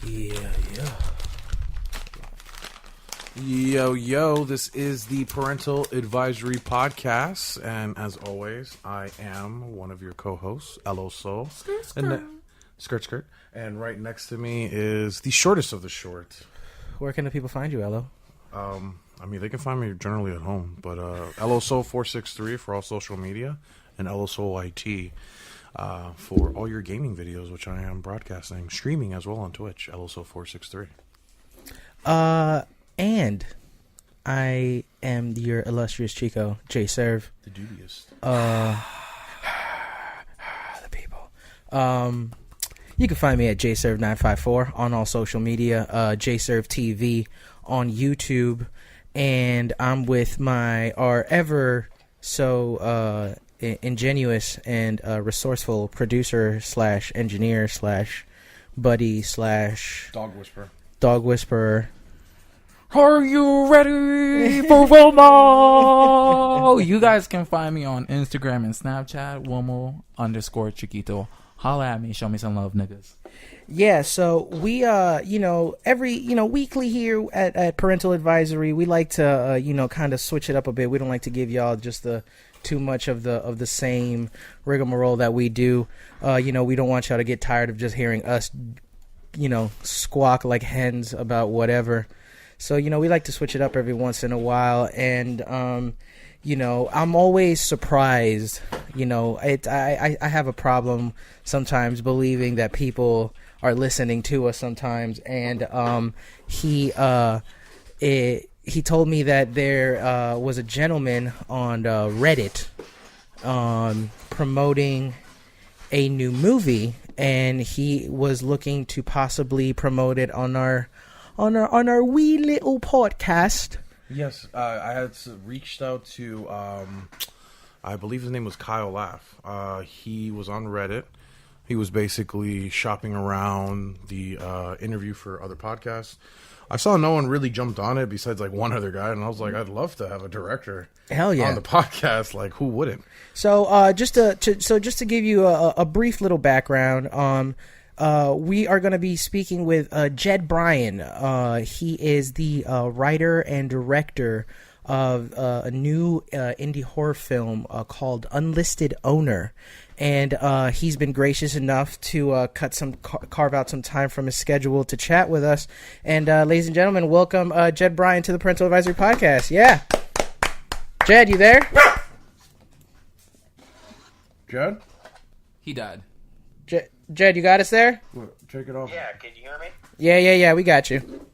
Yeah. Yo, this is the Parental Advisory Podcast, and as always, I am one of your co-hosts, Elo Soul. Skirt. And right next to me is the shortest of the short. Where can the people find you, Elo? They can find me generally at home, but Elo Soul 463 for all social media, and Elo Soul IT for all your gaming videos, which I am broadcasting, streaming as well on Twitch, Elo Soul 463. And I am your illustrious Chico, J-Serve. The dubious. The people. You can find me at JServe954 on all social media, JServe TV on YouTube, and I'm with our ever so ingenuous and resourceful producer / engineer / buddy / dog whisperer. Are you ready for Wilmo? You guys can find me on Instagram and Snapchat, Wilmo_Chiquito. Holla at me, show me some love, niggas. Yeah, so we, every, weekly here at Parental Advisory, we like to, kind of switch it up a bit. We don't like to give y'all just too much of the same rigmarole that we do. We don't want y'all to get tired of just hearing us, squawk like hens about whatever. So, we like to switch it up every once in a while, and, I'm always surprised, I have a problem sometimes believing that people are listening to us sometimes, and he told me that there was a gentleman on Reddit promoting a new movie, and he was looking to possibly promote it on our wee little podcast. Yes, I had reached out to, I believe his name was Kyle Laugh. He was on Reddit. He was basically shopping around the interview for other podcasts. I saw no one really jumped on it besides like one other guy, and I was like, I'd love to have a director Hell yeah. on the podcast. Like, who wouldn't? So just to give you a brief little background, we are going to be speaking with Jed Bryan. He is the writer and director of a new indie horror film called Unlisted Owner. And he's been gracious enough to carve out some time from his schedule to chat with us. And ladies and gentlemen, welcome Jed Bryan to the Parental Advisory Podcast. Yeah. Jed, you there? Jed? He died. Jed, you got us there? Take it off. Yeah, can you hear me? Yeah, we got you.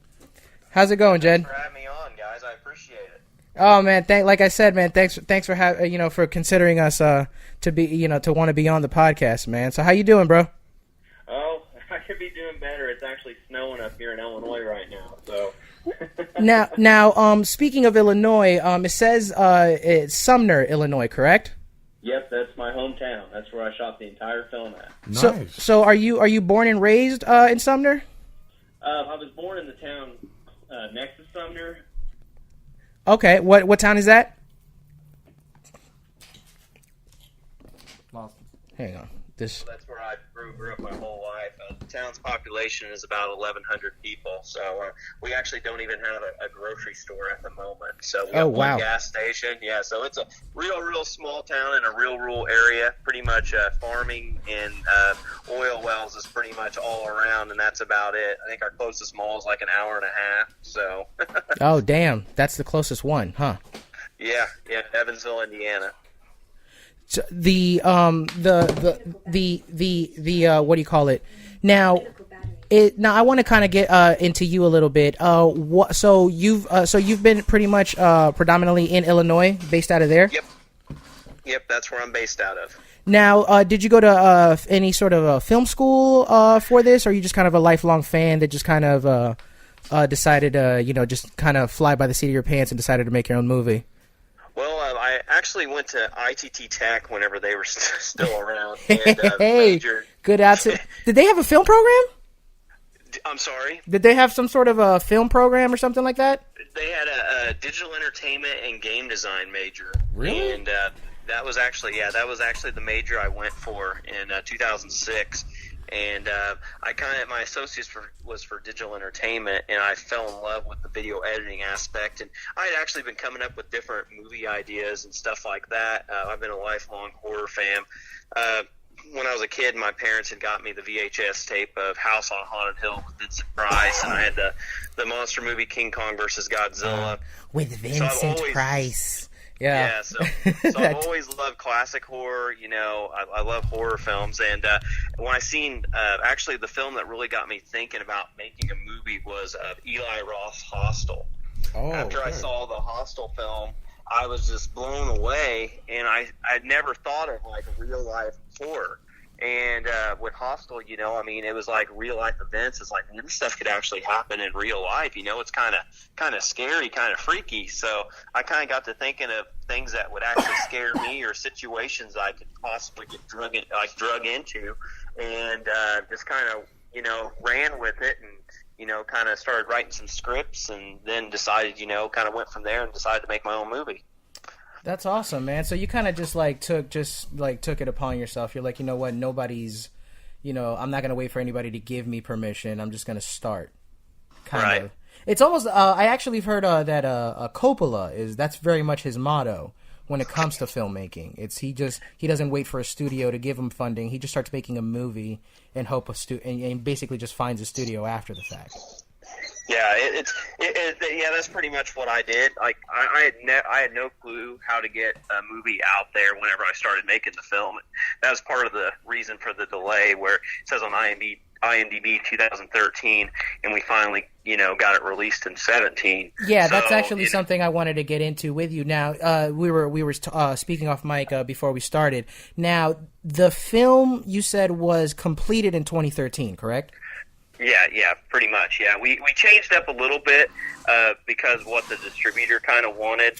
How's it going, Jed? Thanks for having me on, guys. I appreciate it. Oh man, like I said, man, thanks for for considering us to be to want to be on the podcast, man. So how you doing, bro? Oh, I could be doing better. It's actually snowing up here in Illinois right now. So now, speaking of Illinois, it says it's Sumner, Illinois, correct? Yep, that's my hometown. That's where I shot the entire film at. Nice. So are you born and raised in Sumner? I was born in the town next to Sumner. Okay, what town is that? Lost. Hang on. That's where I grew up my whole life. The town's population is about 1,100 people, so we actually don't even have a grocery store at the moment. So we have one gas station. Yeah, so it's a real small town in a real rural area. Pretty much farming and oil wells is pretty much all around, and that's about it. I think our closest mall is like an hour and a half. So. Oh damn, that's the closest one, huh? Yeah, Evansville, Indiana. So the what do you call it? Now I want to kind of get into you a little bit. So you've been pretty much predominantly in Illinois, based out of there? Yep, that's where I'm based out of. Now, did you go to any sort of film school for this, or are you just kind of a lifelong fan that just kind of decided just kind of fly by the seat of your pants and decided to make your own movie? Well, I actually went to ITT Tech whenever they were still around. And, hey, good answer. Did they have a film program? I'm sorry? Did they have some sort of a film program or something like that? They had a digital entertainment and game design major. Really? And that was actually the major I went for in 2006. And my associates was for digital entertainment, and I fell in love with the video editing aspect. And I had actually been coming up with different movie ideas and stuff like that. I've been a lifelong horror fan. When I was a kid, my parents had got me the VHS tape of House on Haunted Hill with Vincent Price, and I had the monster movie King Kong versus Godzilla with Vincent Price. Yeah, so I've always loved classic horror. I love horror films, and when I seen actually the film that really got me thinking about making a movie was Eli Roth's Hostel. After I saw the Hostel film, I was just blown away, and I'd never thought of like real life horror. And with Hostel, it was like real life events. It's like, man, this stuff could actually happen in real life. It's kind of scary, kind of freaky. So I kind of got to thinking of things that would actually scare me, or situations I could possibly get drug into, and just kind of ran with it, and kind of started writing some scripts, and then decided kind of went from there and decided to make my own movie. That's awesome, man. So you kind of just took it upon yourself. You're like, you know what? Nobody's, I'm not gonna wait for anybody to give me permission. I'm just gonna start. Kind of. It's almost. I actually heard that Coppola that's very much his motto when it comes to filmmaking. He doesn't wait for a studio to give him funding. He just starts making a movie and and basically just finds a studio after the fact. Yeah, that's pretty much what I did. Like, I had no clue how to get a movie out there whenever I started making the film. That was part of the reason for the delay, where it says on IMDb 2013, and we finally, got it released in 17. Yeah, that's actually something I wanted to get into with you. Now, we were speaking off mic before we started. Now, the film you said was completed in 2013, correct? Yeah, pretty much. Yeah, we changed up a little bit because what the distributor kind of wanted.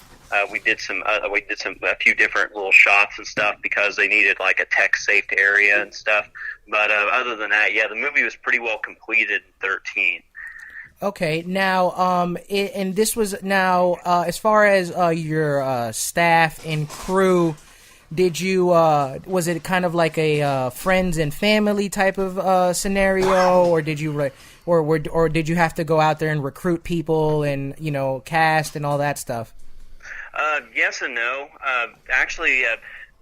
We did a few different little shots and stuff because they needed like a tech safe area and stuff. But other than that, yeah, the movie was pretty well completed in 13. Okay, now, and this was now as far as your staff and crew. Did you was it kind of like a friends and family type of scenario, or did you or did you have to go out there and recruit people and cast and all that stuff? Yes and no. Actually,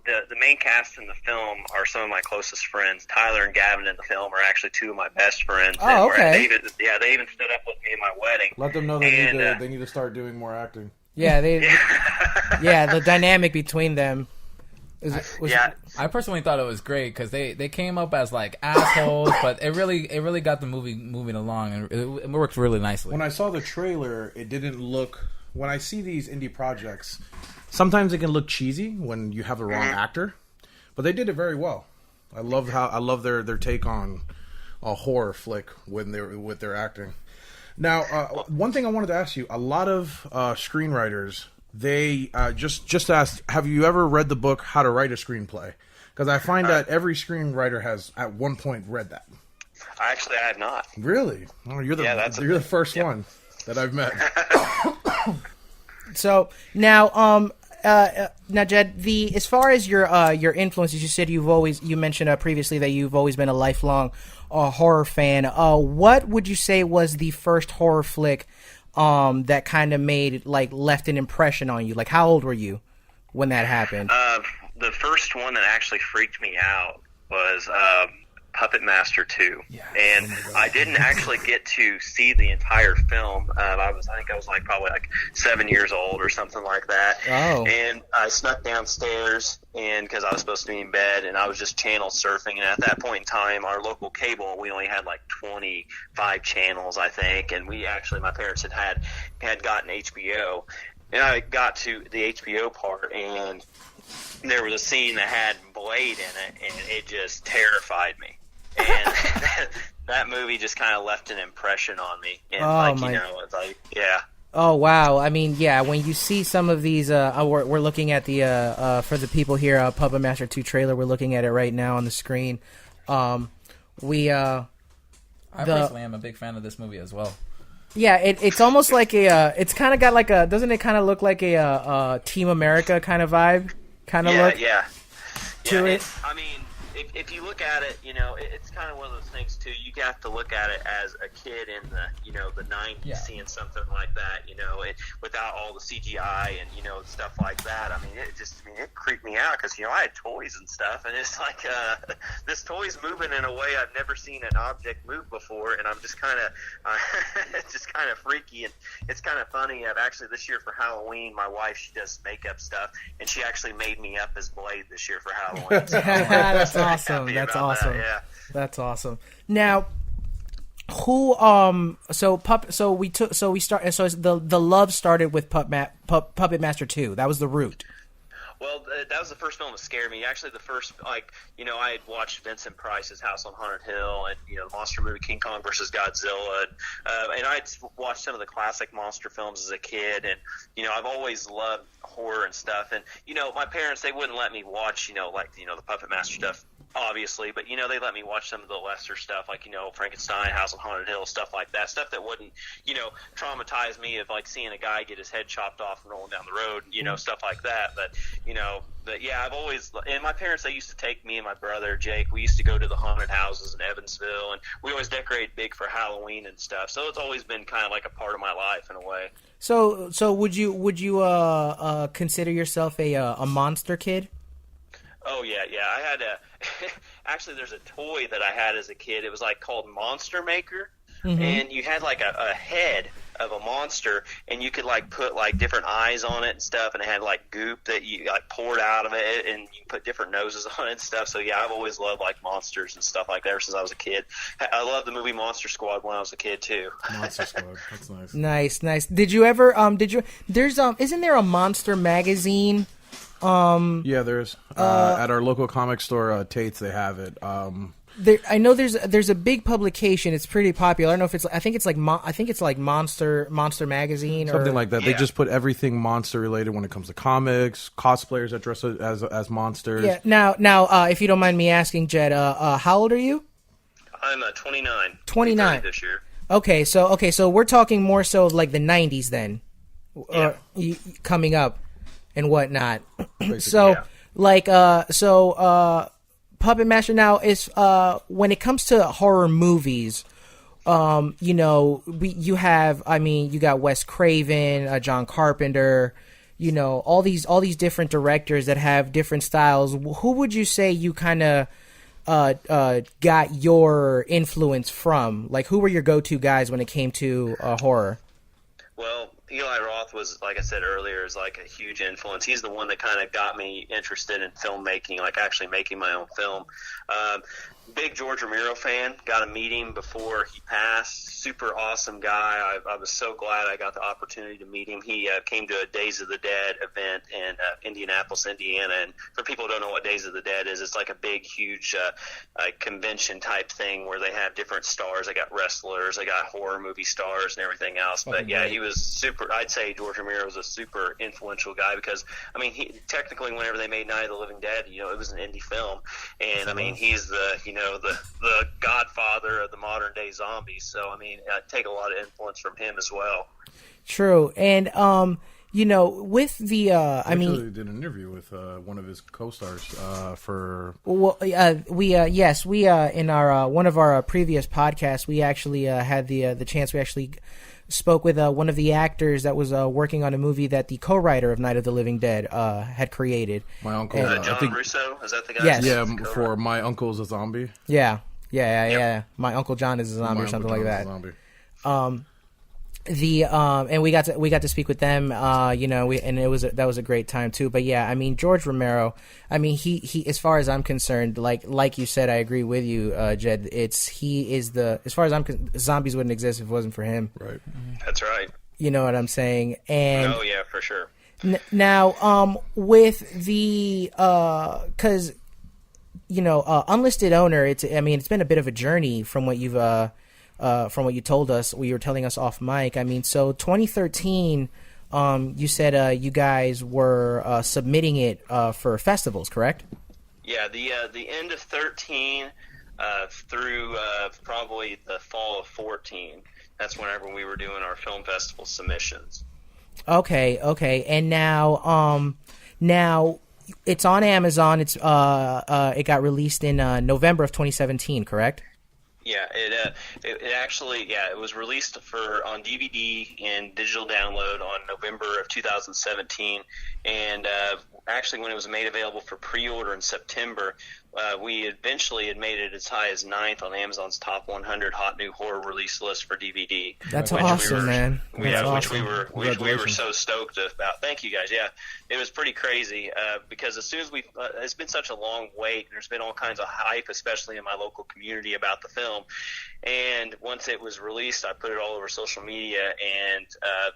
the main cast in the film are some of my closest friends. Tyler and Gavin in the film are actually two of my best friends. Oh, okay. They even stood up with me in my wedding. Let them know they need to start doing more acting. Yeah, the dynamic between them. I personally thought it was great because they came up as like assholes, but it really got the movie moving along, and it worked really nicely. When I saw the trailer, it didn't look. When I see these indie projects, sometimes it can look cheesy when you have the wrong actor, but they did it very well. I love their take on a horror flick with their acting. Now, one thing I wanted to ask you: a lot of screenwriters. They just asked, have you ever read the book How to Write a Screenplay? Because I find that every screenwriter has at one point read that. I have not. Really? Oh, you're the first one that I've met. So now, Jed, as far as your influences, you said you mentioned previously that you've always been a lifelong horror fan. What would you say was the first horror flick that kind of left an impression on you? Like, how old were you when that happened? The first one that actually freaked me out was Puppet Master 2. Yes. And I didn't actually get to see the entire film. I think I was probably 7 years old or something like that. Oh. And I snuck downstairs because I was supposed to be in bed, and I was just channel surfing. And at that point in time, our local cable, we only had 25 channels, I think. And my parents had gotten HBO. And I got to the HBO part, and there was a scene that had Blade in it, and it just terrified me. And that movie just kind of left an impression on me. And yeah. Oh wow! I mean, yeah. When you see some of these, we're looking at the for the people here, Puppet Master 2 trailer. We're looking at it right now on the screen. I personally am a big fan of this movie as well. Yeah, it's almost like it's kind of got doesn't it kind of look like a Team America kind of vibe? Kind of look. Yeah. To it. if you look at it, it's kind of one of those things too. You have to look at it as a kid in the 90s, seeing something like that, without all the CGI and stuff like that. I mean, it creeped me out because I had toys and stuff, and it's like this toy's moving in a way I've never seen an object move before, and I'm just kind of it's just kind of freaky, and it's kind of funny. I've actually this year for Halloween, my wife, she does makeup stuff, and she actually made me up as Blade this year for Halloween. So that's awesome. That's awesome. That, yeah. That's awesome. Now, who so the love started with Puppet Master 2. That was the root. Well, that was the first film that scared me. Actually, the first, I had watched Vincent Price's House on Haunted Hill and, the monster movie King Kong versus Godzilla. And I'd watched some of the classic monster films as a kid. And, I've always loved horror and stuff. And, my parents, they wouldn't let me watch, the Puppet Master stuff, obviously. But, they let me watch some of the lesser stuff, like, Frankenstein, House on Haunted Hill, stuff like that. Stuff that wouldn't, traumatize me of, like, seeing a guy get his head chopped off and rolling down the road, stuff like that. But yeah, I've always, and my parents, they used to take me and my brother Jake. We used to go to the haunted houses in Evansville, and we always decorate big for Halloween and stuff. So it's always been kind of like a part of my life in a way. So would you consider yourself a monster kid? Oh yeah. I had actually there's a toy that I had as a kid. It was like called Monster Maker. Mm-hmm. And you had like a head of a monster, and you could like put like different eyes on it and stuff, and it had like goop that you like poured out of it, and you put different noses on it and stuff. So yeah, I've always loved like monsters and stuff like that ever since I was a kid. I loved the movie Monster Squad when I was a kid too. Monster Squad, that's nice. Nice. Did you ever there's isn't there a monster magazine? Yeah, there's at our local comic store, Tate's, they have it. I know there's a big publication. It's pretty popular. I don't know if it's. I think it's like Monster Magazine or something like that. Yeah. They just put everything monster related when it comes to comics, cosplayers that dress as monsters. Yeah. Now, if you don't mind me asking, Jed, how old are you? I'm 29. 29 this year. Okay, so we're talking more so of like the 90s then, coming up and whatnot. So yeah. Puppet Master now is when it comes to horror movies, you got Wes Craven, John Carpenter, all these different directors that have different styles. Who would you say you kind of got your influence from? Like, who were your go-to guys when it came to horror? Well, Eli Roth was, like I said earlier, is like a huge influence. He's the one that kind of got me interested in filmmaking, like actually making my own film. Big George Romero fan. Got to meet him before he passed. Super awesome guy. I was so glad I got the opportunity to meet him. He came to a Days of the Dead event in Indianapolis, Indiana. And for people who don't know what Days of the Dead is, it's like a big, huge convention type thing where they have different stars. They got wrestlers, they got horror movie stars and everything else. But yeah, he was super. I'd say George Romero was a super influential guy because, I mean, he technically, whenever they made Night of the Living Dead, it was an indie film. And I mean, he's the godfather of the modern day zombies. So I mean, I take a lot of influence from him as well. True. And with the I mean, did an interview with one of his co-stars for we in our one of our previous podcasts, we actually had the chance. We actually spoke with one of the actors that was working on a movie that the co-writer of Night of the Living Dead had created. My uncle, John Russo, is that the guy? Yes. Yeah, for My Uncle's a Zombie. Yeah. My Uncle John is a zombie or something like that. And we got to speak with them, that was a great time too. But yeah, I mean, George Romero, I mean, he as far as I'm concerned, like you said, I agree with you, Jed. He is as far as I'm zombies wouldn't exist if it wasn't for him. Right. That's right. You know what I'm saying? And oh yeah, for sure. Now, with the because Unlisted Owner, it's been a bit of a journey from what you've from what you told us, what you were telling us off mic. I mean, so 2013, you said you guys were submitting it for festivals, correct? Yeah, the end of 13 through probably the fall of 14. That's whenever we were doing our film festival submissions. Okay, and now It's on Amazon. It got released in November of 2017, correct? Yeah, it actually, it was released on DVD and digital download on November of 2017, and actually when it was made available for pre-order in September, we eventually had made it as high as 9th on Amazon's top 100 hot new horror release list for DVD. That's awesome, man. That's awesome. Which we were so stoked about. Thank you guys. Yeah, it was pretty crazy because as soon as it's been such a long wait. There's been all kinds of hype, especially in my local community, about the film. And once it was released, I put it all over social media. And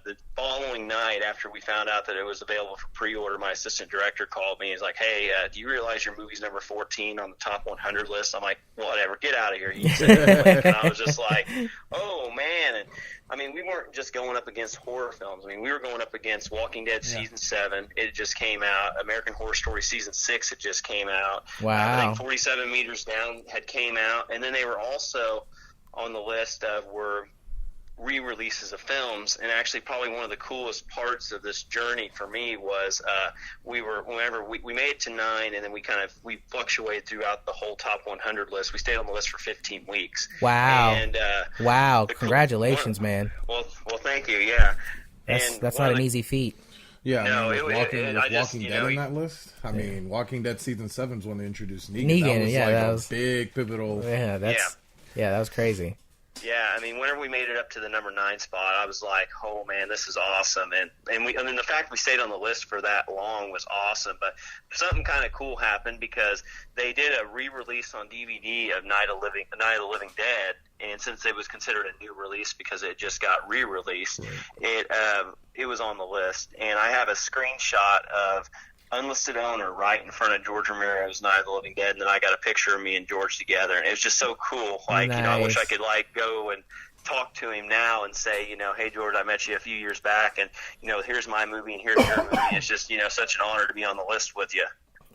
the following night, after we found out that it was available for pre-order, my assistant director called me. He's like, "Hey, do you realize your movie's number 14 on the top 100 list?" I'm like, "Whatever, get out of here." And I was just like, "Oh man!" And I mean, we weren't just going up against horror films. I mean, we were going up against Walking Dead season 7. It just came out. American Horror Story season 6 had just came out. Wow. I think 47 Meters Down had came out, and then they were also on the list of were re-releases of films. And actually probably one of the coolest parts of this journey for me was we made it to 9, and then we fluctuated throughout the whole top 100 list. We stayed on the list for 15 weeks. Wow. And wow, congratulations, man. Well, thank you. Yeah. That's not an easy feat. Yeah, no, Walking Dead on that list. I mean, Walking Dead season 7 is when they introduced Negan. That was a big pivotal. Yeah, that was crazy. Yeah, I mean, whenever we made it up to the number 9 spot, I was like, "Oh man, this is awesome!" And the fact we stayed on the list for that long was awesome. But something kind of cool happened because they did a re-release on DVD of Night of the Living Dead, and since it was considered a new release because it just got re-released, it was on the list. And I have a screenshot of Unlisted owner right in front of George Romero's Night of the Living Dead, and then I got a picture of me and George together, and it was just so cool. Like, nice. I wish I could go and talk to him now and say, "Hey George, I met you a few years back, and here's my movie and here's your movie." It's just such an honor to be on the list with you.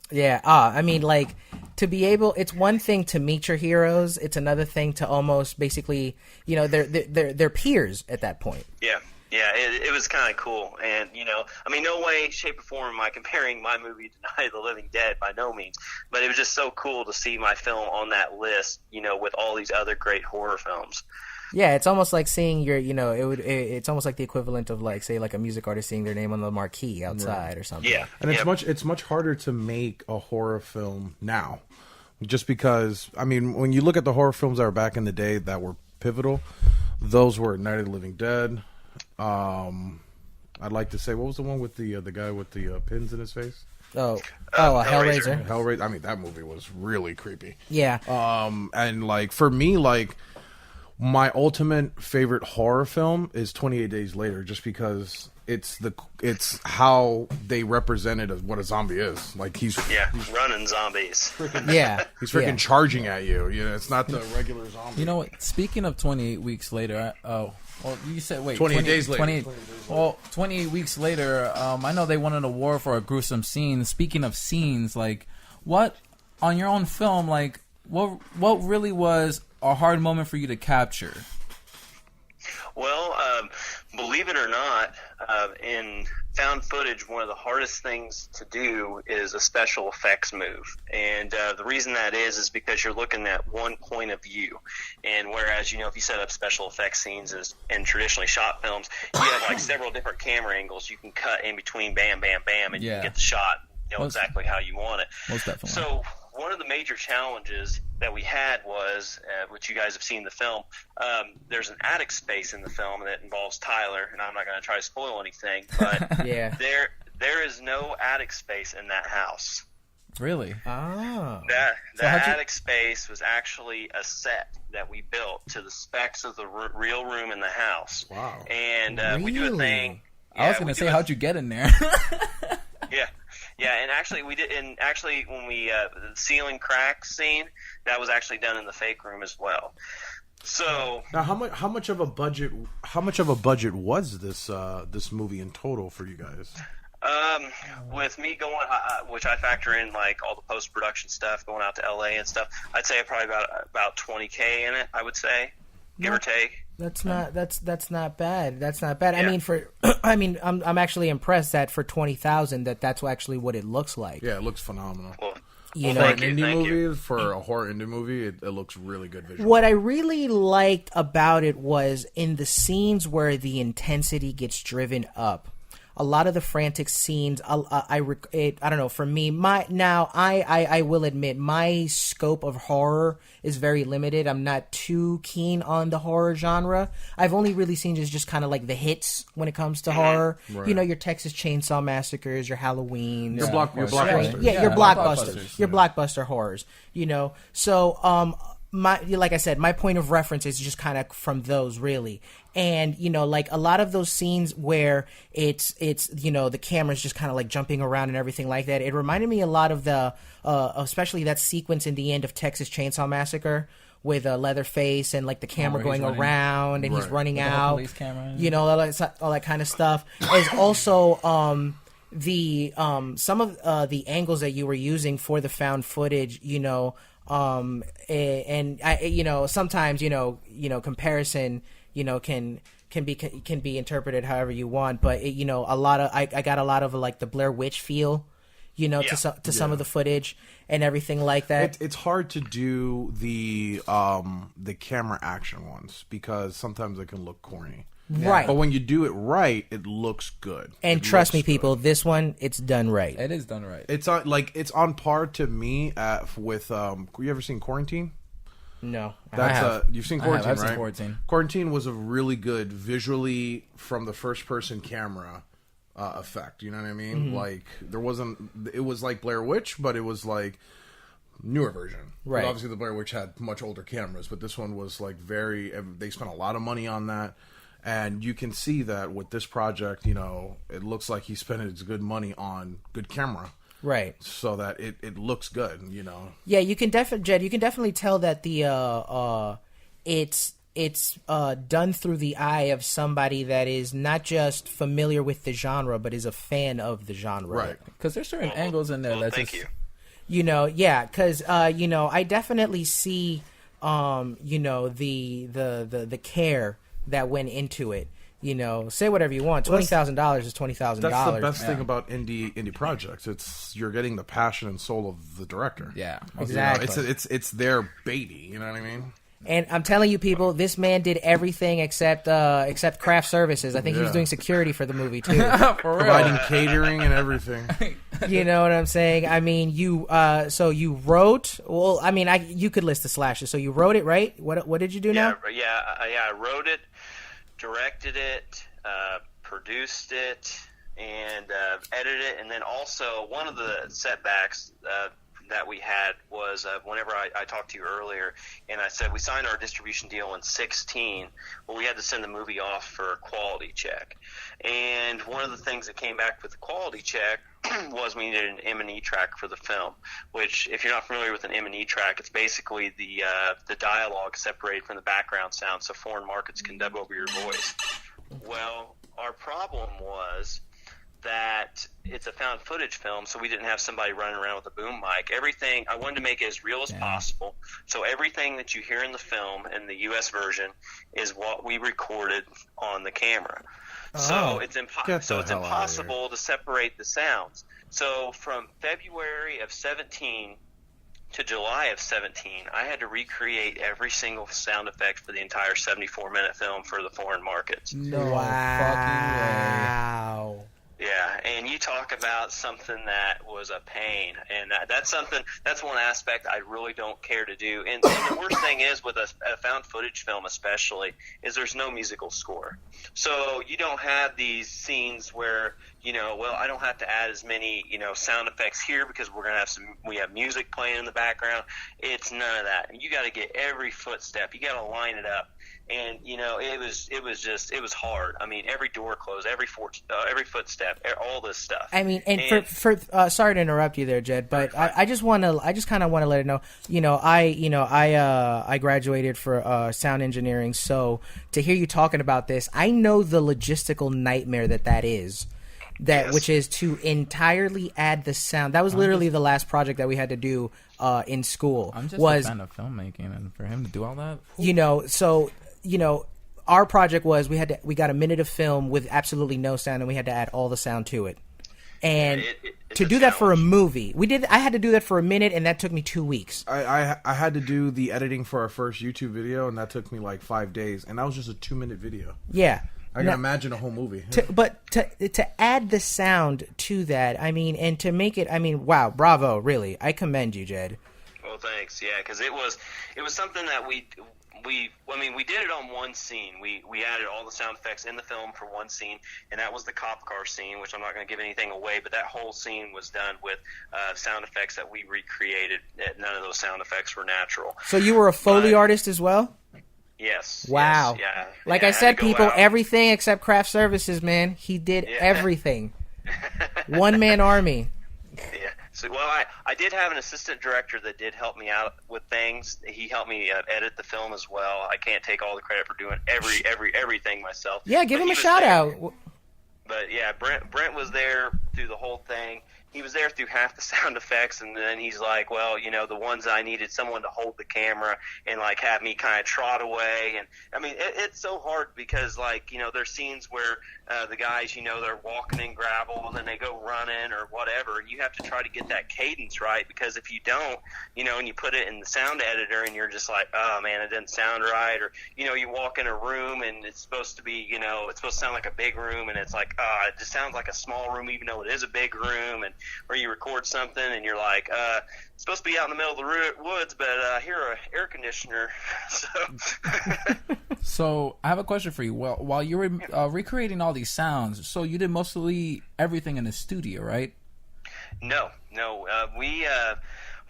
Yeah, I mean, like, to be able, it's one thing to meet your heroes, it's another thing to almost basically, they're peers at that point. Yeah. Yeah, it was kind of cool. And, I mean, no way, shape, or form am I comparing my movie to Night of the Living Dead, by no means. But it was just so cool to see my film on that list, with all these other great horror films. Yeah, it's almost like seeing your, it's almost like the equivalent of, like, say, like a music artist seeing their name on the marquee outside or something. Yeah. And it's much harder to make a horror film now. Just because, I mean, when you look at the horror films that were back in the day that were pivotal, those were Night of the Living Dead. I'd like to say, what was the one with the guy with the pins in his face? Hellraiser. Hellraiser. I mean, that movie was really creepy. Yeah. And like for me, like my ultimate favorite horror film is 28 Days Later, just because it's how they represented what a zombie is. Like he's running zombies. He's freaking charging at you. It's not the regular zombie. You know what? Speaking of 28 weeks later, well, you said, 28 days later. 28 weeks later, I know they won an award for a gruesome scene. Speaking of scenes, like, what, on your own film, like, what really was a hard moment for you to capture? Well, believe it or not, in found footage, one of the hardest things to do is a special effects move. And the reason that is because you're looking at one point of view. And whereas, if you set up special effects scenes in traditionally shot films, you have like several different camera angles. You can cut in between, bam, bam, bam, and you can get the shot, exactly how you want it. Most definitely. So one of the major challenges that we had was, which you guys have seen the film, there's an attic space in the film that involves Tyler, and I'm not going to try to spoil anything, but there is no attic space in that house. Really? Oh. That attic space was actually a set that we built to the specs of the real room in the house. Wow. And we do a thing. I was going to say, how'd you get in there? Yeah, and actually we did. And actually, when we the ceiling crack scene, that was actually done in the fake room as well. So now, how much of a budget was this movie in total for you guys? With me going, which I factor in like all the post production stuff, going out to LA and stuff, I'd say probably about $20K in it. I would say, give or take. That's not bad. That's not bad. Yeah. I mean, I'm actually impressed that for 20,000 that's actually what it looks like. Yeah, it looks phenomenal. Well, You For know, an indie movie, for a horror indie movie, it looks really good visually. what I really liked about it was in the scenes where the intensity gets driven up. A lot of the frantic scenes, I don't know. For me, I will admit my scope of horror is very limited. I'm not too keen on the horror genre. I've only really seen just kind of like the hits when it comes to horror. Right. You know, your Texas Chainsaw Massacres, your Halloweens, Your blockbusters. yeah, your blockbusters, your blockbuster horrors. You know, so like I said, my point of reference is just kind of from those really. And, you know, like a lot of those scenes where it's you know, the camera's just kind of like jumping around and everything like that. It reminded me a lot of the, especially that sequence in the end of Texas Chainsaw Massacre with Leatherface and like the camera going around and he's running out. Police camera. You know, all that kind of stuff. Is also, some of the angles that you were using for the found footage, you know, and I, you know, sometimes, you know, comparison, you know, can be interpreted however you want, but you know, I got a lot of like the Blair Witch feel, you know, to some of the footage and everything like that. It's hard to do the camera action ones because sometimes they can look corny. Right. But when you do it right, it looks good. And trust me, people, this one, it's done right. It is done right. It's on par to me with you ever seen Quarantine? No, You've seen Quarantine, I've right? seen Quarantine. Quarantine was a really good visually from the first person camera effect. You know what I mean? Mm-hmm. Like it was like Blair Witch, but it was like newer version. Right. But obviously, the Blair Witch had much older cameras, but this one was like they spent a lot of money on that. And you can see that with this project, you know, it looks like he spent his good money on good camera. Right. So that it looks good, you know. Yeah, you can definitely tell that the it's done through the eye of somebody that is not just familiar with the genre, but is a fan of the genre. Right. Because there's certain angles in there that's thank you. You know, yeah, because you know, I definitely see you know, the care that went into it. You know, say whatever you want. $20,000 is $20,000. That's the best thing about indie projects. It's you're getting the passion and soul of the director. Yeah, exactly. You know, it's their baby. You know what I mean? And I'm telling you, people, this man did everything except craft services. I think he was doing security for the movie too, providing catering and everything. You know what I'm saying? I mean, so you wrote. Well, I mean, you could list the slashes. So you wrote it, right? What did you do now? Yeah. I wrote it, directed it, produced it, and edited it. And then also one of the setbacks that we had was whenever I talked to you earlier, and I said we signed our distribution deal in 2016. Well, we had to send the movie off for a quality check. And one of the things that came back with the quality check was we needed an M&E track for the film, which, if you're not familiar with an M&E track, it's basically the dialogue separated from the background sound so foreign markets can dub over your voice. Well, our problem was that it's a found footage film, so we didn't have somebody running around with a boom mic. Everything, I wanted to make it as real as possible, so everything that you hear in the film, in the U.S. version, is what we recorded on the camera. So it's impossible to separate the sounds. So from February of 17 to July of 17, I had to recreate every single sound effect for the entire 74-minute film for the foreign markets. No fucking way. Wow. Yeah, and you talk about something that was a pain, and that's one aspect I really don't care to do. And the worst thing is with a found footage film especially is there's no musical score. So you don't have these scenes where, you know, well, I don't have to add as many, you know, sound effects here because we have music playing in the background. It's none of that. You got to get every footstep. You got to line it up. And, you know, it was hard. I mean, every door closed, every footstep, all this stuff. I mean, and for sorry to interrupt you there, Jed, but I just kind of want to let it know. I graduated for sound engineering, so to hear you talking about this, I know the logistical nightmare that is. Which is to entirely add the sound. That was literally the last project that we had to do in school. I'm just a fan of filmmaking, and for him to do all that, you know, so. You know, our project was we got a minute of film with absolutely no sound, and we had to add all the sound to it. And to do that for a movie, I had to do that for a minute, and that took me 2 weeks. I had to do the editing for our first YouTube video, and that took me like 5 days, and that was just a 2-minute video. Yeah. I can imagine a whole movie. But to add the sound to that, I mean, and to make it, I mean, wow, bravo, really. I commend you, Jed. Well, thanks. Yeah, because it was something that we did it on one scene. We added all the sound effects in the film for one scene, and that was the cop car scene, which I'm not going to give anything away, but that whole scene was done with sound effects that we recreated. None of those sound effects were natural. So you were a Foley artist as well? Yes. Wow. Yes, yeah. Like I said, people, everything except craft services, man. He did everything. One-man army. Yeah. So, well, I did have an assistant director that did help me out with things. He helped me edit the film as well. I can't take all the credit for doing everything myself. Yeah, give him a shout out. But yeah, Brent was there through the whole thing. He was there through half the sound effects, and then he's like, well, you know, the ones I needed someone to hold the camera and, like, have me kind of trot away. And, I mean, it's so hard because, like, you know, there's scenes where the guys, you know, they're walking in gravel and then they go running or whatever. You have to try to get that cadence right, because if you don't, you know, and you put it in the sound editor and you're just like, oh, man, it didn't sound right. Or, you know, you walk in a room and it's supposed to be, you know, it's supposed to sound like a big room, and it's like, it just sounds like a small room even though it is a big room. And where you record something and you're like, it's supposed to be out in the middle of the woods, but I hear an air conditioner. So I have a question for you. Well, while you were recreating all these sounds, so you did mostly everything in the studio, right? No.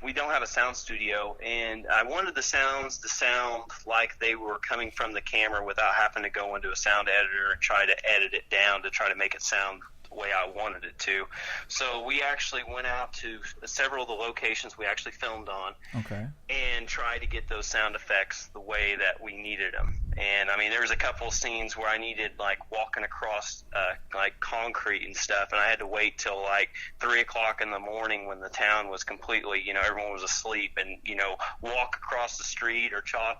We don't have a sound studio, and I wanted the sounds to sound like they were coming from the camera without having to go into a sound editor and try to edit it down to try to make it sound the way I wanted it to. So we actually went out to several of the locations we actually filmed on, and tried to get those sound effects the way that we needed them. And I mean, there was a couple of scenes where I needed, like, walking across like concrete and stuff, and I had to wait till like 3 o'clock in the morning when the town was completely, you know, everyone was asleep, and, you know, walk across the street or trot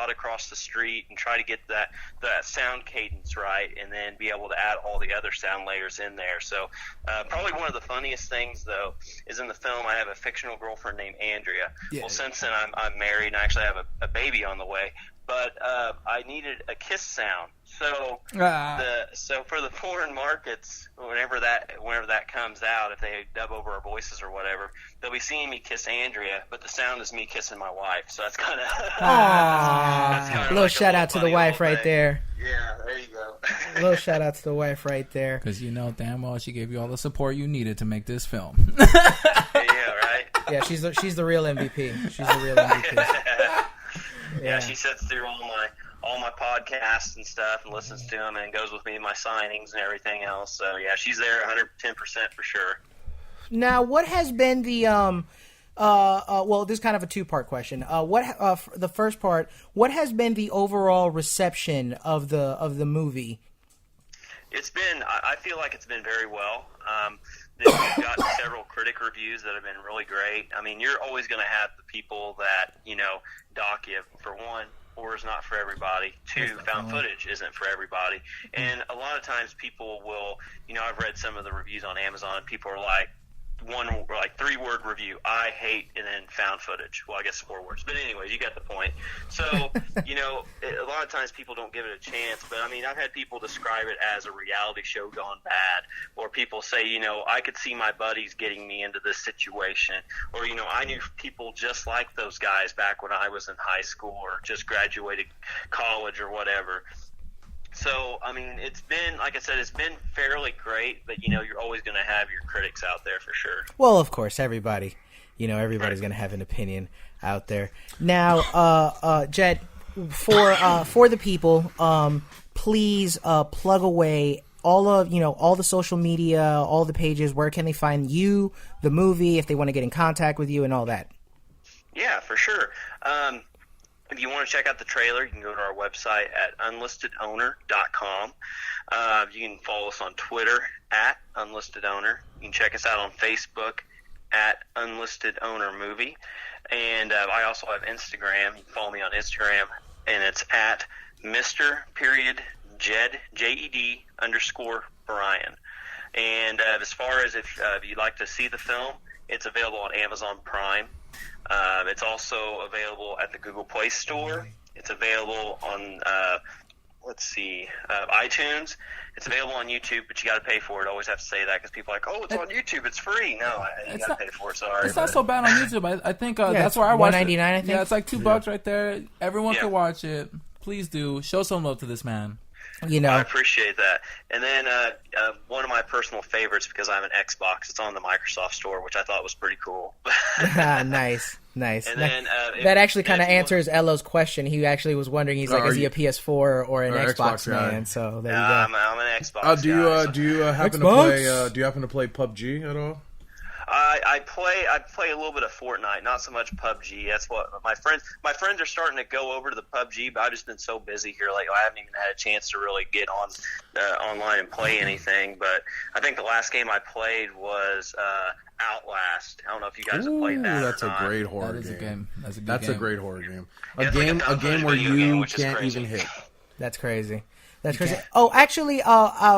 across the street and try to get that sound cadence right, and then be able to add all the other sound layers in there. So probably one of the funniest things, though, is in the film I have a fictional girlfriend named Andrea. Yeah. Well, since then I'm married and I actually have a baby on the way. But I needed a kiss sound, so so for the foreign markets, whenever that comes out, if they dub over our voices or whatever, they'll be seeing me kiss Andrea, but the sound is me kissing my wife. So that's kind of a little shout out to the wife right there. Yeah, there you go. A little shout out to the wife right there, because you know damn well she gave you all the support you needed to make this film. Yeah, right. Yeah, she's the real MVP. She's the real MVP. Yeah, she sits through all my podcasts and stuff and listens to them and goes with me to my signings and everything else. So yeah, she's there 110% for sure. Now, what has been the well, this is kind of a two-part question. The first part, what has been the overall reception of the movie? It's been, I feel like it's been very well. We've gotten several critic reviews that have been really great. I mean, you're always going to have the people that, you know, dock you. For one, horror is not for everybody. Two, found footage isn't for everybody. And a lot of times people will, you know, I've read some of the reviews on Amazon, and people are like, 3-word review, I hate, and then found footage. Well, I guess 4 words. But anyways, you got the point. So, you know, a lot of times people don't give it a chance. But, I mean, I've had people describe it as a reality show gone bad. Or people say, you know, I could see my buddies getting me into this situation. Or, you know, I knew people just like those guys back when I was in high school or just graduated college or whatever. So, I mean, it's been, like I said, it's been fairly great, but, you know, you're always going to have your critics out there for sure. Well, of course, everybody's going to have an opinion out there. Now, Jed, for the people, please plug away all the social media, all the pages. Where can they find you, the movie, if they want to get in contact with you and all that? Yeah, for sure. If you want to check out the trailer, you can go to our website at unlistedowner.com. You can follow us on Twitter at unlistedowner. You can check us out on Facebook at unlistedownermovie. And I also have Instagram. You can follow me on Instagram and it's at Mr. Jed _Brian. And as far as if you'd like to see the film, it's available on Amazon Prime. It's also available at the Google Play Store. It's available on iTunes. It's available on YouTube, but you got to pay for it. I always have to say that because people are like, oh, it's on YouTube, it's free. No, you got to pay for it. Sorry, it's not so bad on YouTube. I think that's where I watched it. $1.99, I think. Yeah, it's like $2 right there. Everyone can watch it. Please do show some love to this man. I appreciate that. And then one of my personal favorites, because I have an Xbox, it's on the Microsoft Store, which I thought was pretty cool. Nice. And then, that actually kind of answers Elo's question. He actually was wondering. He's like, is he a PS4 or an Xbox man? So there you go. I'm an Xbox guy. Do you happen to play? Do you happen to play PUBG at all? I play a little bit of Fortnite, not so much PUBG. That's what my friends are starting to go over to the PUBG, but I've just been so busy here. Like, I haven't even had a chance to really get on online and play anything. But I think the last game I played was Outlast. I don't know if you guys have played that. That's a great horror game. That's a great horror game. A game where you can't even hit. That's crazy. That's crazy. Oh, actually,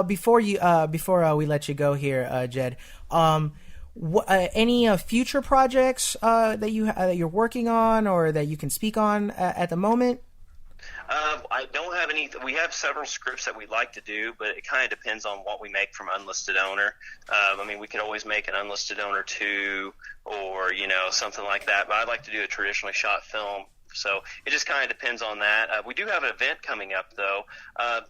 before we let you go here, Jed, any future projects that you're working on or that you can speak on at the moment? I don't have any. We have several scripts that we'd like to do, but it kind of depends on what we make from Unlisted Owner. We could always make an Unlisted Owner 2 or, something like that, but I'd like to do a traditionally shot film. So it just kind of depends on that. We do have an event coming up, though.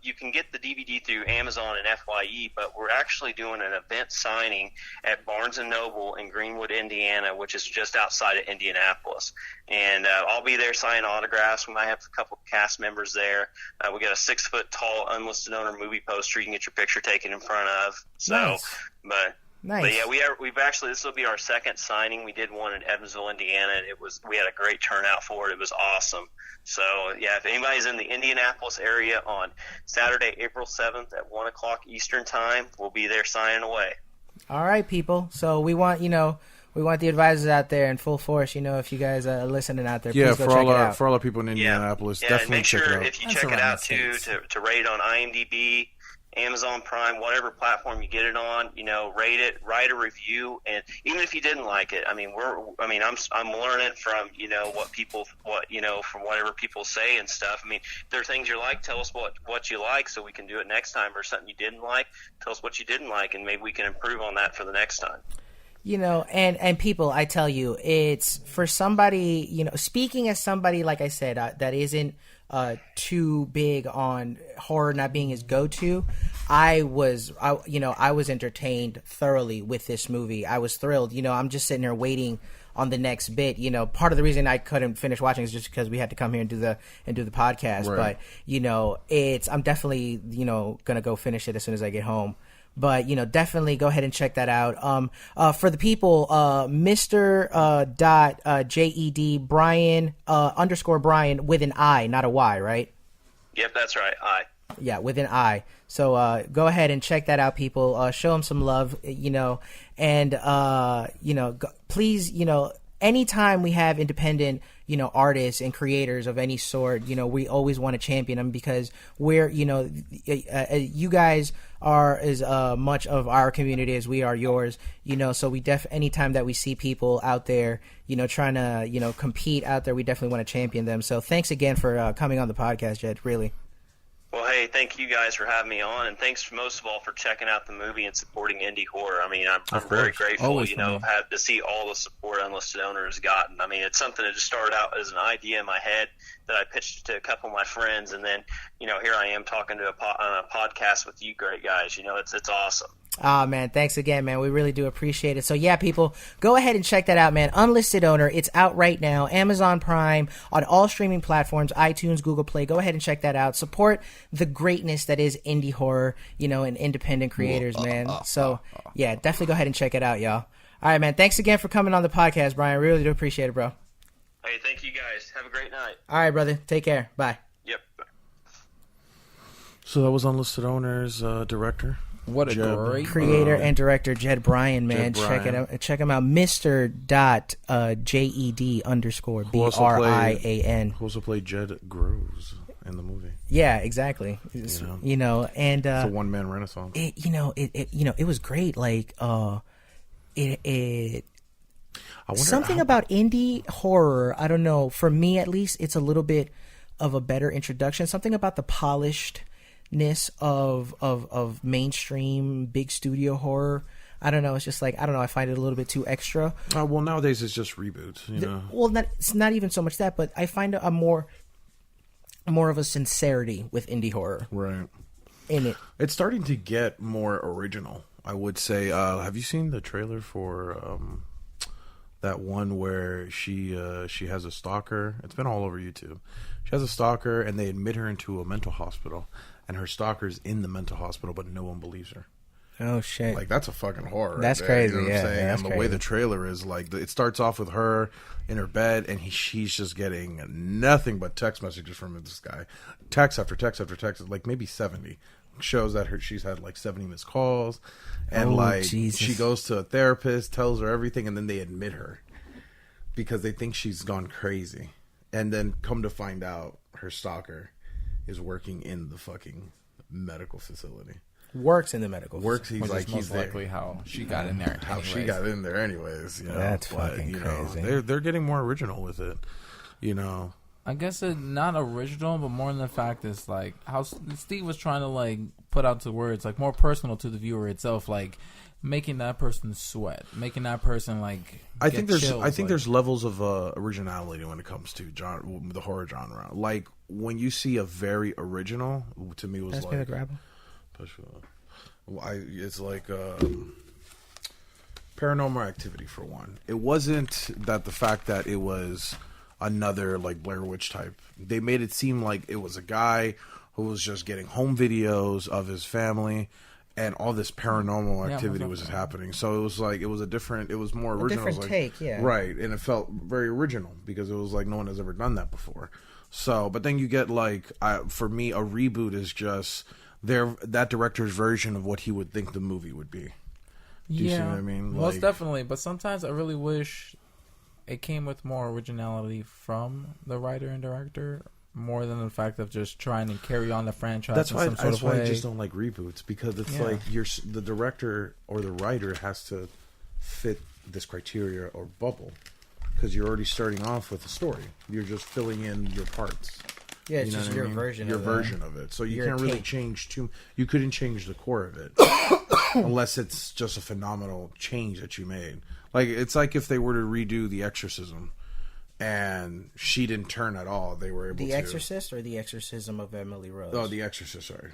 You can get the DVD through Amazon and FYE, but we're actually doing an event signing at Barnes & Noble in Greenwood, Indiana, which is just outside of Indianapolis. And I'll be there signing autographs. We might have a couple of cast members there. We got a 6-foot-tall Unlisted Owner movie poster you can get your picture taken in front of. So, nice. Nice. But yeah, we've actually, this will be our second signing. We did one in Evansville, Indiana. We had a great turnout for it. It was awesome. So yeah, if anybody's in the Indianapolis area on Saturday, April 7th at 1:00 Eastern time, we'll be there signing away. All right, people. So we want the advisors out there in full force. If you guys are listening out there, please go check it out. For all our people in Indianapolis, definitely make sure check it out. If you check it out too, to rate on IMDb, Amazon Prime, whatever platform you get it on, rate it, write a review, and even if you didn't like it, I'm learning from from whatever people say and stuff. If there are things you like, tell us what you like so we can do it next time, or something you didn't like, tell us what you didn't like, and maybe we can improve on that for the next time. And people, I tell you, it's for somebody, speaking as somebody, like I said, that isn't too big on horror not being his go-to. I was entertained thoroughly with this movie. I was thrilled. I'm just sitting there waiting on the next bit. Part of the reason I couldn't finish watching is just because we had to come here and do the podcast. Right. But I'm definitely gonna go finish it as soon as I get home. But definitely go ahead and check that out. For the people, Mr. Jed Brian _Brian with an I, not a Y, right? Yep, that's right. I. Yeah, with an I. So go ahead and check that out, people. Show him some love, and please, anytime we have independent, artists and creators of any sort, we always want to champion them because we're, you guys are as much of our community as we are yours, so we anytime that we see people out there, trying to, compete out there, we definitely want to champion them. So thanks again for coming on the podcast, Jed, really. Well, hey, thank you guys for having me on, and thanks most of all for checking out the movie and supporting indie horror. I'm very grateful, to see all the support Unlisted Owner has gotten. It's something that just started out as an idea in my head that I pitched to a couple of my friends, and then, here I am talking to on a podcast with you great guys. It's awesome. Oh, man, thanks again, man. We really do appreciate it. So, yeah, people, go ahead and check that out, man. Unlisted Owner. It's out right now. Amazon Prime, on all streaming platforms, iTunes, Google Play. Go ahead and check that out. Support the greatness that is indie horror, and independent creators, man. So, yeah, definitely go ahead and check it out, y'all. All right, man. Thanks again for coming on the podcast, Brian. Really do appreciate it, bro. Hey, thank you, guys. Have a great night. All right, brother. Take care. Bye. Yep. So that was Unlisted Owner's director. What a great creator and director Jed Bryan, man. Check him out. Mr. JED_BRIAN. Who also played Jed Groves in the movie. Yeah, exactly. And it's a one-man renaissance. It was great. Like something about indie horror. I don't know. For me, at least, it's a little bit of a better introduction. Something about the polishedness of mainstream big studio horror. I don't know. It's just like, I don't know. I find it a little bit too extra. Well, nowadays it's just reboots. It's not even so much that, but I find a more of a sincerity with indie horror. Right. In it. It's starting to get more original, I would say. Have you seen the trailer for that one where she has a stalker? It's been all over YouTube. She has a stalker, and they admit her into a mental hospital, and her stalker's in the mental hospital, but no one believes her. Oh shit! Like, that's a fucking horror. That's right there, crazy. You know what I'm saying? That's and the crazy. way the trailer is, like, it starts off with her in her bed, and she's just getting nothing but text messages from this guy, text after text after text, like maybe 70. Shows that she's had like 70 missed calls, and Jesus. She goes to a therapist, tells her everything, and then they admit her because they think she's gone crazy, and then come to find out her stalker is working in the fucking medical facility. Works in the medical. He's Which like, is most likely how she got in there. She got in there anyways. That's fucking crazy. They're getting more original with it. I guess it's not original, but more than the fact is like how Steve was trying to like put out to words, like more personal to the viewer itself, like making that person sweat, making that person like. I think chills, there's levels of originality when it comes to the horror genre. Like when you see a very original, to me was like. Grab him. It's like Paranormal Activity for one. It wasn't that the fact that it was another like Blair Witch type. They made it seem like it was a guy who was just getting home videos of his family, and all this paranormal activity was happening. So it was like it was more original. A different take, yeah. Right, and it felt very original because it was like no one has ever done that before. So, but then you get like, for me, a reboot is just that director's version of what he would think the movie would be. Do you see what I mean? Most definitely. But sometimes I really wish it came with more originality from the writer and director, more than the fact of just trying to carry on the franchise. That's why I just don't like reboots, because it's like the director or the writer has to fit this criteria or bubble, because you're already starting off with a story. You're just filling in your parts. Yeah, it's just your version of it. So you can't really change you couldn't change the core of it unless it's just a phenomenal change that you made. Like, it's like if they were to redo The Exorcism and she didn't turn at all, they were able to. The Exorcist or The Exorcism of Emily Rose? Oh, The Exorcist, sorry.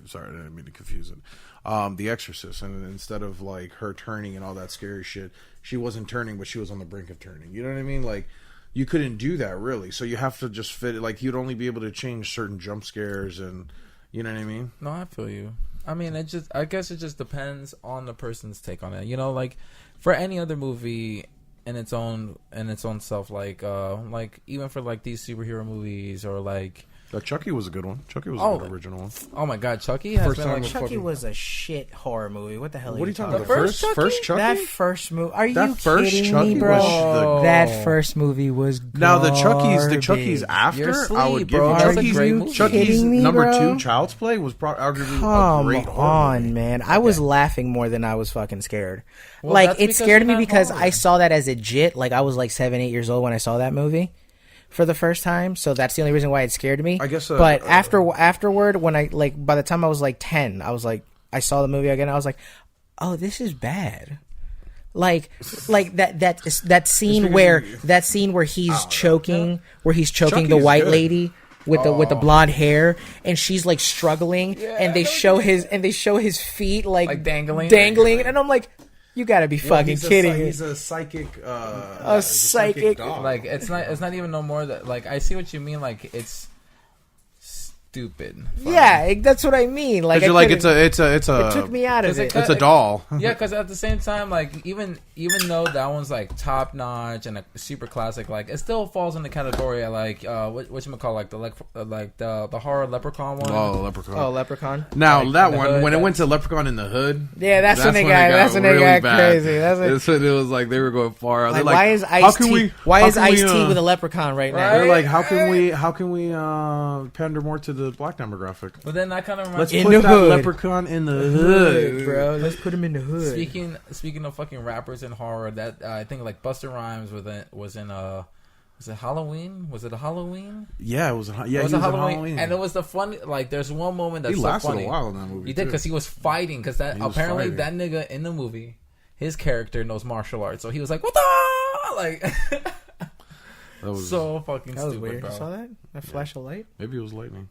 Sorry, I didn't mean to confuse it. The Exorcist, and instead of like her turning and all that scary shit, she wasn't turning, but she was on the brink of turning. You know what I mean? Like, you couldn't do that really, so you have to just fit it. Like, you'd only be able to change certain jump scares, and you know what I mean. No, I feel you. I mean, I guess it just depends on the person's take on it. You know, like for any other movie in its own self, like even for like these superhero movies or like. Chucky was a good one. Chucky was a good original one. Oh my god, Chucky has been like Chucky was a shit horror movie. What the hell? What are you talking about? The first Chucky? That first movie? Are that you first kidding Chucky me, bro? was that first movie was garbage. Now the Chucky's after. You're asleep, I would give bro. you That's a great movie. Chucky's me, number bro? 2, Child's Play, was arguably Come a great horror on, movie. man. I was laughing more than I was fucking scared. Well, like, it scared me you're not because horror. I saw that as a jit. Like, I was like 7, 8 years old when I saw that movie for the first time, so that's the only reason why it scared me. I guess. But afterward, when I by the time I was like 10, I was like, I saw the movie again. I was like, oh, this is bad. Like that scene where he's choking Chucky the is white good. lady with the blonde hair, and she's like struggling, and they show his feet like dangling, and I'm like, you gotta be fucking kidding me. He's a psychic. A psychic dog. Like, it's not even no more that, like, I see what you mean. Like, stupid. Yeah, that's what I mean. Like, you're like, it's a. It took me out of it. It's a doll. Yeah, because at the same time, like even though that one's like top notch and a super classic, like it still falls in the category of like what you call like the horror Leprechaun one. Oh, Leprechaun. Oh, Leprechaun. Now like, that one, hood, when it went to Leprechaun in the Hood. Yeah, that's when it got crazy. That's when it was like they were going far out. Like, Like, why is Ice-T with a Leprechaun right now? They're like, how can we pander more to the black demographic? But then that kind of Let's reminds put that Leprechaun in the hood, bro. Let's put him in the hood. Speaking of fucking rappers in horror, that I think like Busta Rhymes was in was it Halloween? Was it a Halloween? Yeah, it was. It was a Halloween, and it was the fun. Like, there's one moment that's he lasted so funny. a while in that movie. He did because he was fighting. Because that apparently that nigga in the movie, his character knows martial arts, so he was like, "What the?" Like, that was so fucking that was stupid, weird. bro. You saw that? That flash of light? Maybe it was lightning.